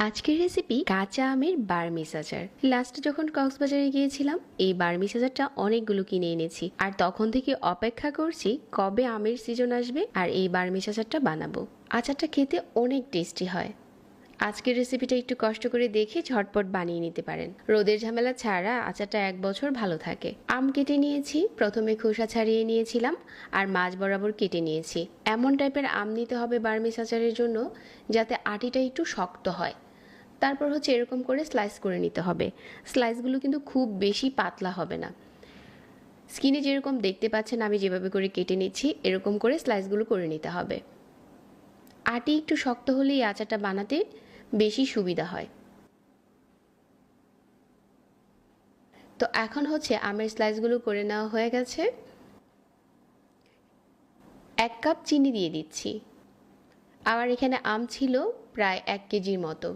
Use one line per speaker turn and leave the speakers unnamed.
আজকের রেসিপি কাঁচা আমের বার্মিজ আচার। লাস্টে যখন কক্সবাজারে গিয়েছিলাম এই বার্মিজ আচারটা অনেকগুলো কিনে এনেছি, আর তখন থেকে অপেক্ষা করছি কবে আমের সিজন আসবে আর এই বার্মিজ আচারটা বানাবো। আচারটা খেতে অনেক টেস্টি হয়। আজকের রেসিপিটা একটু কষ্ট করে দেখে ঝটপট বানিয়ে নিতে পারেন। রোদের ঝামেলা ছাড়া আচারটা 1 বছর ভালো থাকে। আম কেটে নিয়েছি, প্রথমে খোসা ছাড়িয়ে নিয়েছিলাম আর মাঝ বরাবর কেটে নিয়েছি। এমন টাইপের আম নিতে হবে বার্মিজ আচারের জন্য যাতে আটিটা একটু শক্ত হয়। তারপর হচ্ছে এরকম করে স্লাইস করে নিতে হবে। স্লাইসগুলো কিন্তু খুব বেশি পাতলা হবে না। স্কিনে যেরকম দেখতে পাচ্ছেন আমি যেভাবে করে কেটে নিচ্ছি এরকম করে স্লাইসগুলো করে নিতে হবে। আটি একটু শক্ত হলে এই আচারটা বানাতে বেশি সুবিধা হয়। তো এখন হচ্ছে আমের স্লাইসগুলো করে নেওয়া হয়ে গেছে। 1 কাপ চিনি দিয়ে দিচ্ছি। আমার এখানে আম ছিল প্রায় 1 কেজির মতো।